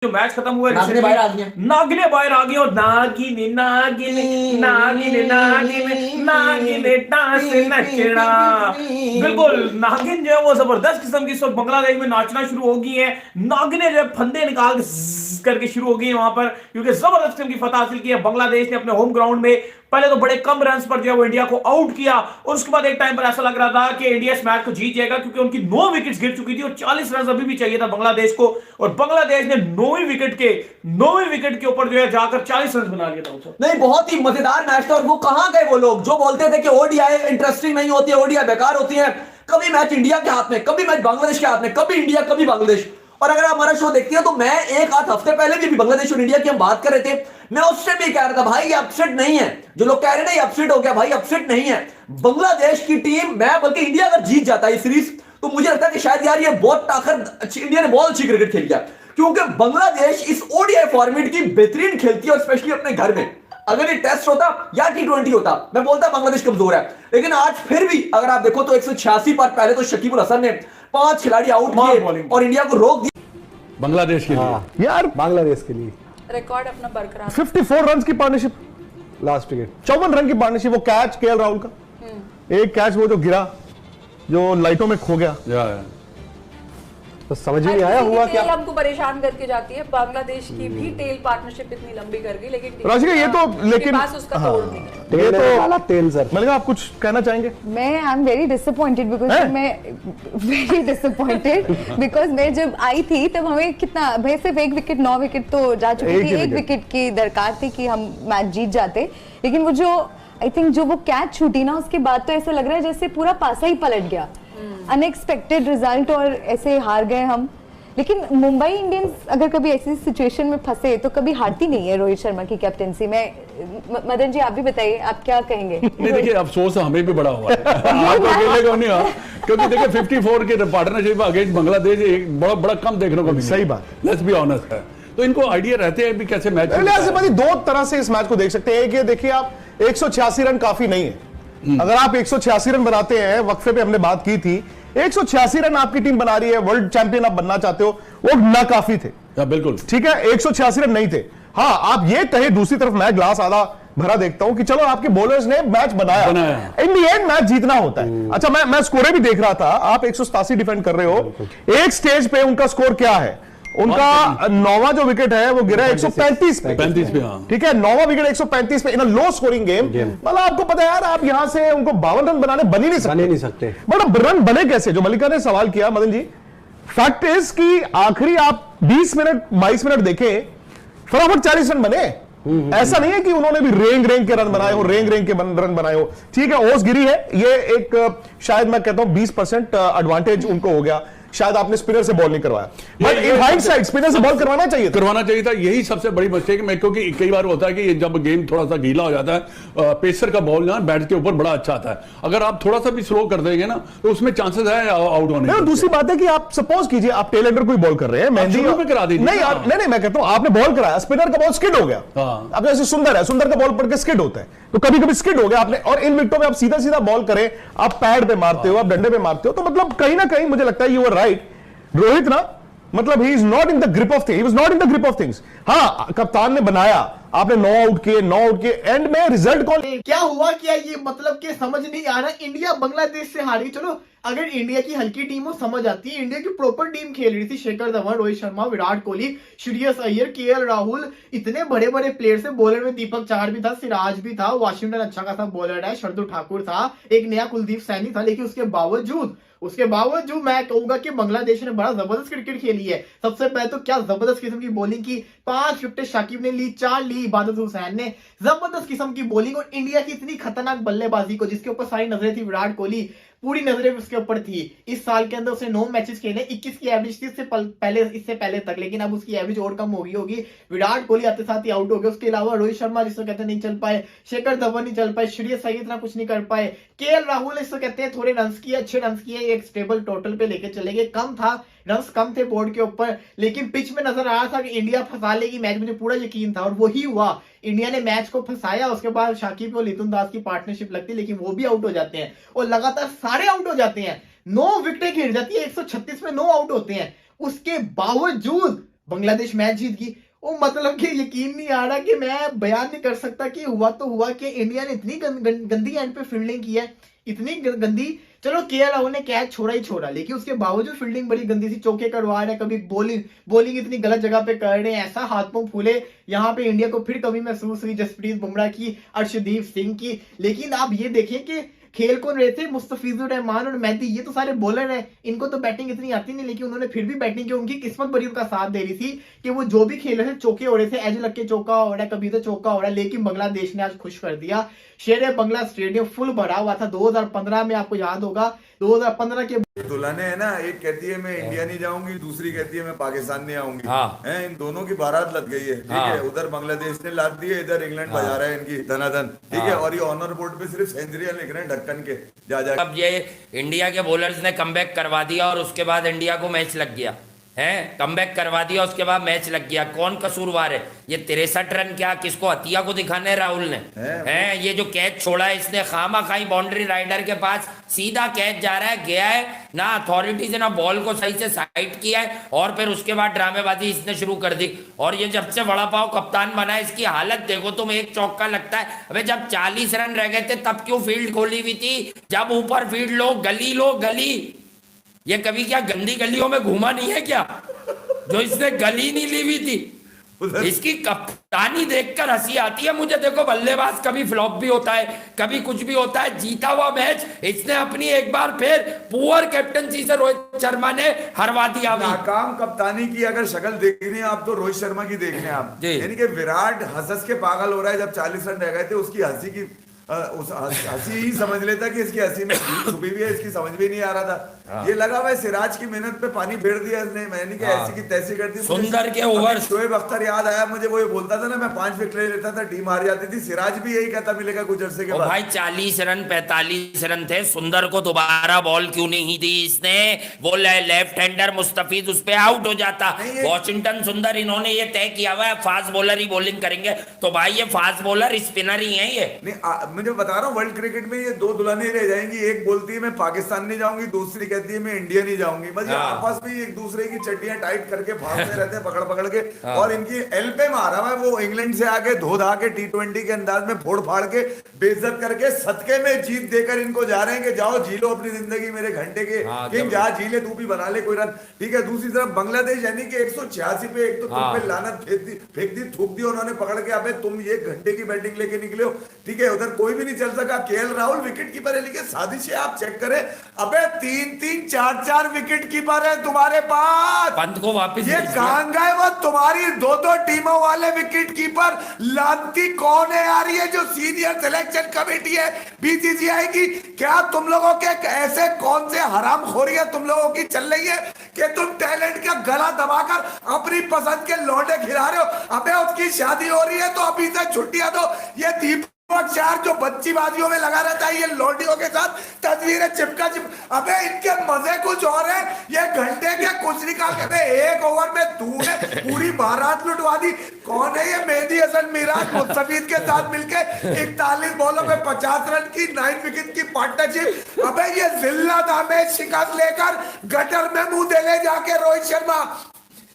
जो मैच खत्म हुआ नागने बाहर आ गई नागिने बाहर आ गई और नागिने नागिने नागिने नागिने नागिने डांस नचना। बिल्कुल नागिन जो है वो जबरदस्त किस्म की इस वक्त बांग्लादेश में नाचना शुरू हो गई है। नागिने जो है फंदे निकाल के ज़्ज़ करके शुरू हो गई है वहां पर, क्योंकि जबरदस्त किस्म की फतह हासिल की है बांग्लादेश ने अपने होम ग्राउंड में। पहले तो बड़े कम रन पर जो है वो इंडिया को आउट किया और उसके बाद एक टाइम पर ऐसा लग रहा था कि इंडिया इस मैच को जीत जाएगा, क्योंकि उनकी 9 विकेट्स गिर चुकी थी और 40 रन अभी भी चाहिए था बांग्लादेश को। और बांग्लादेश ने 9वीं विकेट के ऊपर जो है जाकर 40 रन बना लिया था उसे। नहीं, बहुत ही मजेदार मैच था। और वो कहां गए वो लोग जो बोलते थे कि ओडीआई इंटरेस्टिंग नहीं होती है, ओडीआई बेकार होती है। कभी मैच इंडिया के हाथ में, कभी मैच बांग्लादेश के हाथ में, कभी इंडिया कभी बांग्लादेश। और अगर आप हमारा शो देखते हैं तो मैं एक आध हफ्ते पहले भी बांग्लादेश और इंडिया की हम बात कर रहे थे, मैं उससे भी कह रहा था भाई ये अपसेट नहीं है। जो लोग कह रहे हैं ना अपसेट हो गया, भाई अपसेट नहीं है। बांग्लादेश की टीम, मैं बल्कि इंडिया अगर जीत जाता है सीरीज तो मुझे लगता है कि शायद यार ये बहुत ताकत, इंडिया ने बहुत अच्छी क्रिकेट खेल किया, क्योंकि बांग्लादेश इस ओडीआई फॉर्मेट की बेहतरीन खेलती है और स्पेशली अपने घर में। अगर ये टेस्ट होता या T20 होता, मैं बोलता बांग्लादेश कमजोर है। लेकिन आज फिर भी अगर आप देखो तो 186 पर पहले तो शकीबुल हसन ने 5 खिलाड़ी आउट किए और इंडिया को रोक दिया बांग्लादेश के लिए। यार बांग्लादेश के लिए रिकॉर्ड अपना बरकरार। 54 रन की पार्टनरशिप, लास्ट विकेट 54 रन की पार्टनरशिप। वो कैच केएल राहुल का, एक कैच वो जो गिरा, जो लाइटों में खो गया, तो समझ ही नहीं आया हुआ क्या। हमको परेशान करके जाती है बांग्लादेश की भी टेल पार्टनरशिप इतनी लंबी कर गई, लेकिन राशिका ये तो लेकिन उसका तोड़ नहीं है। ये तो वाला तेल सर। मलिका आप कुछ कहना चाहेंगे? मैं I am very disappointed because मैं जब आई थी तब हमें कितना भाई सिर्फ एक विकेट, 9 विकेट तो जा चुकी थी, एक विकेट की दरकार थी कि हम मैच जीत जाते। लेकिन वो जो आई थिंक जो वो कैच छूटी ना, उसके बाद तो ऐसा लग रहा है जैसे पूरा पासा ही पलट गया। अनएक्सपेक्टेड रिजल्ट और ऐसे हार गए हम। लेकिन मुंबई इंडियंस अगर कभी ऐसी सिचुएशन में फंसे तो कभी हारती नहीं है रोहित शर्मा की कैप्टेंसी में। मदन जी आप भी बताइए, आप क्या कहेंगे? नहीं देखिए, अफसोस हमें भी बड़ा हुआ है आपको अकेले को नहीं हुआ, क्योंकि देखिए 54 के पार्टनरशिप अगेंस्ट बांग्लादेश एक बड़ा बड़ा कम देखने को मिला। सही बात, लेट्स बी ऑनेस्ट है। तो इनको आइडिया रहते हैं भी कैसे मैच। दो तरह से इस मैच को देख सकते हैं। एक ये देखिए, आप 186 रन काफी नहीं है। अगर आप 186 रन बनाते हैं, वक्फे पे हमने बात की थी, 186 रन आपकी टीम बना रही है, वर्ल्ड चैंपियन आप बनना चाहते हो, वो ना काफी थे। बिल्कुल ठीक है, 186 रन नहीं थे। हाँ, आप ये कहे दूसरी तरफ मैं ग्लास आधा भरा देखता हूं कि चलो आपके बॉलर्स ने मैच बनाया। इन दी एंड मैच जीतना होता है। अच्छा, मैं स्कोर भी देख रहा था, आप 187 डिफेंड कर रहे हो, एक स्टेज पे उनका स्कोर क्या है? उनका 9वां जो विकेट है वो गिरा 135 पे। 35 पे, ठीक है, 9वां विकेट 135 पे इन अ लो स्कोरिंग गेम। मतलब आपको पता है यार, आप यहां से उनको 52 रन बनाने बन ही नहीं सकते। मतलब रन बने कैसे? जो मलिका ने सवाल किया मदन जी, फैक्ट इज कि आखिरी आप 20 मिनट 22 मिनट देखें, फटाफट 40 रन बने। ऐसा नहीं है कि उन्होंने भी रेंग के रन बनाए हो, रेंग के रन बनाए हो। ठीक है, ओस गिरी है, ये एक शायद मैं कहता हूं 20% एडवांटेज उनको हो गया। शायद आपने स्पिनर से बॉल नहीं करवाया, बट इन हाइंडसाइट स्पिनर से बॉल करवाना चाहिए था। यही सबसे बड़ी मिस्टेक है, क्योंकि कई बार होता है कि जब गेम थोड़ा सा गीला हो जाता है, पेसर का बॉल ना बैट के ऊपर बड़ा अच्छा आता है। अगर आप थोड़ा सा भी स्लो कर देंगे ना तो उसमें चांसेस है आउट होने के। दूसरी बात है कि आप सपोज कीजिए आप टेल एंडर को बॉल कर रहे हैं, मेहंदी में करा दीजिए। नहीं, मैं कहता हूं आपने बॉल कराया, स्पिनर का बॉल स्किड हो गया। अब जैसे सुंदर है, सुंदर का बॉल पड़ के स्किड होता है, तो कभी कभी स्किड हो गया आपने, और इन विकेटों में आप सीधा सीधा बॉल करें, आप पैड पे मारते हो, आप डंडे पे मारते हो, तो मतलब कहीं ना कहीं मुझे लगता है यू आर राइट। रोहित ना, मतलब he is not in the grip of things, he was not in the grip of things. हाँ, कप्तान ने बनाया, आपने 9 आउट किए, एंड में रिजल्ट कौन? क्या हुआ? क्या ये मतलब कि समझ नहीं आ रहा। इंडिया बांग्लादेश से हारी, चलो अगर इंडिया की हल्की टीम हो समझ आती है। इंडिया की प्रॉपर टीम खेल रही थी, शेखर धवन, रोहित शर्मा, विराट कोहली, श्रेयस अय्यर, केएल राहुल, इतने बड़े बड़े प्लेयर्स है। बॉलर में दीपक चाहर भी था, सिराज भी था, वाशिंगटन अच्छा खासा बॉलर है, शार्दुल ठाकुर था, एक नया कुलदीप सैनी था। लेकिन उसके बावजूद मैं कहूंगा कि बांग्लादेश ने बड़ा जबरदस्त क्रिकेट खेली है। सबसे पहले तो क्या जबरदस्त किस्म की बॉलिंग की, 5 विकेट शाकिब ने ली, 4 ली इबादत हुसैन ने। जबरदस्त किस्म की बॉलिंग, और इंडिया की इतनी खतरनाक बल्लेबाजी को, जिसके ऊपर सारी नजरें थी, विराट कोहली पूरी नजरें उसके ऊपर थी। इस साल के अंदर उसने 9 मैचेस खेले, 21 की एवरेज थी इससे पहले तक, लेकिन अब उसकी एवरेज और कम हो गई होगी। विराट कोहली आते साथ ही आउट हो गए। उसके अलावा रोहित शर्मा जिसको कहते हैं नहीं चल पाए, शेखर धवन नहीं चल पाए, श्रेयस अय्यर इतना कुछ नहीं कर पाए, केएल राहुल इसको कहते हैं थोड़े रन किए, अच्छे रन किए, एक स्टेबल टोटल पे लेके चले गए। कम था, रन कम थे बोर्ड के ऊपर, लेकिन पिच में नजर आ रहा था कि इंडिया फंसा लेगी मैच, मुझे पूरा यकीन था और वही हुआ। इंडिया ने मैच को फंसाया। उसके बाद शाकिब और लितुन दास की पार्टनरशिप लगती, लेकिन वो भी आउट हो जाते हैं और लगातार सारे आउट हो जाते हैं। 9 विकेटें गिर जाती है, 136 में 9 आउट होते हैं। उसके बावजूद बांग्लादेश मैच जीत गई। वो मतलब कि यकीन नहीं आ रहा कि मैं बयान नहीं कर सकता कि हुआ तो हुआ कि इंडिया ने इतनी गंदी एंड पे फील्डिंग की है, इतनी गंदी। चलो केएल राहुल ने कैच छोड़ा ही छोड़ा, लेकिन उसके बावजूद फील्डिंग बड़ी गंदी थी, चौके करवा रहे हैं, कभी बॉलिंग इतनी गलत जगह पे कर रहे हैं, ऐसा हाथ पांव फूले। यहाँ पे इंडिया को फिर कमी महसूस हुई जसप्रीत बुमराह की, अर्शदीप सिंह की। लेकिन आप ये देखें कि खेल कौन रहे थे, मुस्तफिजुर रहमान और मेहदी, ये तो सारे बॉलर हैं, इनको तो बैटिंग इतनी आती नहीं, लेकिन उन्होंने फिर भी बैटिंग की। उनकी किस्मत बड़ी उनका साथ दे रही थी कि वो जो भी खेल रहे थे चौके हो रहे थे, एज लग के चौका हो रहा है, कभी तो चौका हो रहा है। लेकिन बांग्लादेश ने आज खुश कर दिया। शेर बंगला स्टेडियम फुल भरा हुआ था 2015 में, आपको याद होगा 2015 के दुल्हने है ना, एक कहती है मैं इंडिया नहीं जाऊंगी, दूसरी कहती है मैं पाकिस्तान नहीं आऊंगी। हाँ। हैं, इन दोनों की बारात लग गई है, ठीक हाँ। है। उधर बांग्लादेश ने लाद दी है, इधर इंग्लैंड बजा रहा है इनकी धनाधन, ठीक है। और ये ऑनर बोर्ड पे सिर्फ सेंचुरियां लिख रहे हैं ढक्कन के जा जा। अब ये इंडिया के बॉलर्स ने कमबैक करवा दिया और उसके बाद इंडिया को मैच लग गया है, कमबैक करवा दिया उसके बाद मैच लग गया। कौन कसूरवार है? ये 63 रन क्या किसको हतिया को दिखाने राहुल ने है? ये जो कैच छोड़ा है इसने खामा खाई बाउंड्री राइडर के पास, सीधा कैच जा रहा है, गया है ना, अथॉरिटीज ने ना बॉल को सही से साइड किया है, और फिर उसके बाद ड्रामेबाजी इसने शुरू कर दी। और ये जब से वड़ा पाव कप्तान बना है इसकी हालत देखो तुम, एक चौका लगता है। अबे जब 40 रन रह गए थे तब क्यों फील्ड खोली हुई थी? जब ऊपर फील्ड लो गली। ये कभी क्या गंदी गलियों में घूमा नहीं है क्या, जो इसने गली नहीं ली हुई थी? इसकी कप्तानी देखकर हंसी आती है मुझे। देखो बल्लेबाज कभी फ्लॉप भी होता है, कभी कुछ भी होता है। जीता हुआ मैच इसने अपनी एक बार फिर पुअर कैप्टनसी से रोहित शर्मा ने हरवा दिया। नाकाम कप्तानी की अगर शक्ल देख रही हैं आप तो रोहित शर्मा की देख रहे हैं आप, यानी कि विराट हंस के पागल हो रहा है। जब 40 रन रह गए थे उसकी हंसी की उस हंसी ही समझ लेता कि इसकी हंसी में छुपी हुई है, इसकी समझ भी नहीं आ रहा था। ये लगा भाई सिराज की मेहनत पे पानी फेर दिया इसने, मैंने कि ऐसी की तैसी कर दी। सुंदर के ओवर शोएब अख्तर याद आया मुझे, वो ये बोलता था ना मैं 5 विकेट लेता था टीम हार जाती थी। सिराज भी यही कहता मिलेगा कुछ अरसे के बाद। भाई 40 रन 45 रन थे, सुंदर को दोबारा बॉल क्यों नहीं दी इसने? वो लेफ्ट हैंडर मुस्तफिज उस पे आउट हो जाता। वॉशिंगटन सुंदर इन्होंने ये तय किया हुआ है फास्ट बॉलर ही बॉलिंग करेंगे, तो भाई ये फास्ट बॉलर स्पिनर ही है। ये मुझे बता रहा हूँ वर्ल्ड क्रिकेट में ये 2 दुल्हनें रह जाएंगी, एक बोलती है मैं पाकिस्तान नहीं जाऊंगी, दूसरी कहती है मैं इंडिया नहीं जाऊंगी। बस ये आपस में एक दूसरे की चड्डियां टाइट करके भागते रहते हैं पकड़ के। और इनकी एल पे मारा है वो इंग्लैंड से आके धो धा के T20 के अंदाज में फोड़ फाड़ के बेइज्जत करके सदके में जीत देकर इनको जा रहे हैं कि जाओ जी लो अपनी जिंदगी मेरे घंटे के किंग, जा जी ले, तू भी बना ले कोई रन, ठीक है। दूसरी तरफ बांग्लादेश यानी कि 186 पे एक तो तुम पे लानत फेंक दी थूक दी उन्होंने पकड़ के। अबे तुम ये घंटे की बैटिंग लेके निकले हो, ठीक है। उधर कोई भी नहीं चल सका। केएल राहुल विकेट कीपर है, लेकिन साजिश आप चेक करें, अबे 3-3 4-4 विकेट कीपर है तुम्हारे पास। पंत को वापस ये कहां गए वो तुम्हारी 2-2 टीमों वाले विकेट कीपर? लानती कौन है यार ये जो सीनियर सिलेक्शन कमेटी है बीसीसीआई की? क्या तुम लोगों के ऐसे कौन से हरामखोरी है तुम लोगों की चल रही है कि तुम टैलेंट का गला दबाकर अपनी पसंद के लौंडे खिला रहे हो? अबे उसकी शादी हो रही है तो अभी से छुट्टियां दो। ये दीपक चार जो बच्चीबाजियों में लगा रहता है, ये लौंडियों के साथ तस्वीरें चिपका अबे इनके मजे कुछ और है। ये घंटे के कुछ निकाल के एक ओवर में तूने पूरी बारात लुटवा दी। कौन है ये मेहदी हसन मिराज मुस्तफिज के साथ मिलके 41 बॉलों में 50 रन की 9 विकेट की पार्टनरशिप? अबे ये जिल्लत में शिकस्त लेकर गटर में मुंह दे ले जाके रोहित शर्मा।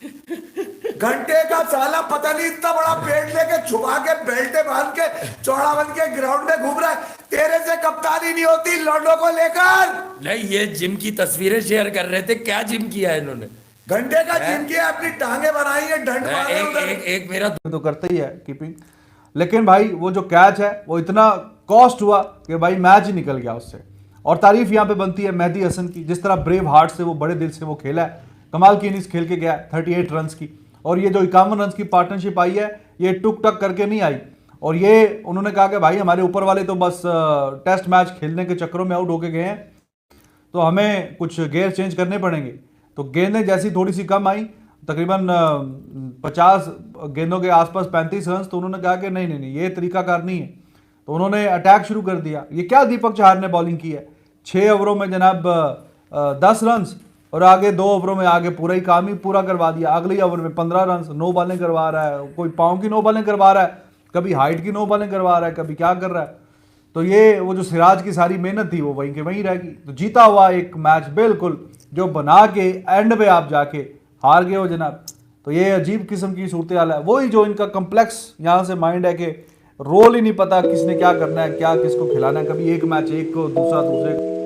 घंटे का साला पता नहीं इतना बड़ा पेट लेके छुपा के बेल्टे बांध के चौड़ा बन के ग्राउंड में घूम रहा है। तेरे से कप्तानी नहीं होती लौंडों को लेकर। नहीं, ये जिम की तस्वीरें शेयर कर रहे थे। क्या जिम किया है इन्होंने? घंटे का जिम किया, अपनी टांगे बनाई है, डंड मारे उधर। एक मेरा तो करते ही है कीपिंग, लेकिन भाई वो जो कैच है वो इतना कॉस्ट हुआ कि भाई मैच ही निकल गया उससे। और तारीफ यहाँ पे बनती है मेहदी हसन की, जिस तरह ब्रेव हार्ट से वो बड़े दिल से वो खेला है, कमाल की इनिंग्स खेल के गया 38 रन की। और ये जो 51 रन की पार्टनरशिप आई है ये टुक टक करके नहीं आई। और ये उन्होंने कहा कि भाई हमारे ऊपर वाले तो बस टेस्ट मैच खेलने के चक्करों में आउट होके गए हैं, तो हमें कुछ गेयर चेंज करने पड़ेंगे। तो गेंदें जैसी थोड़ी सी कम आई, तकरीबन 50 गेंदों के आसपास 35 रन, तो उन्होंने कहा कि नहीं ये तरीकाकार नहीं है। तो उन्होंने अटैक शुरू कर दिया। ये क्या दीपक चहर ने बॉलिंग की है, 6 ओवरों में जनाब 10 रन, और आगे 2 ओवरों में आगे पूरा ही काम ही पूरा करवा दिया। अगले ओवर में 15 रन, 9 बॉलें करवा रहा है, कोई पाँव की 9 बॉलें करवा रहा है, कभी हाइट की 9 बॉलें करवा रहा है, कभी क्या कर रहा है। तो ये वो जो सिराज की सारी मेहनत थी वो वहीं के वहीं रहेगी। तो जीता हुआ एक मैच बिल्कुल जो बना के एंड पे आप जाके हार गए हो जनाब, तो ये अजीब किस्म की सूरत हाल है। वही जो इनका कम्प्लेक्स यहाँ से माइंड है कि रोल ही नहीं पता किसने क्या करना है, क्या किसको खिलाना है, कभी एक मैच एक को दूसरा दूसरे को।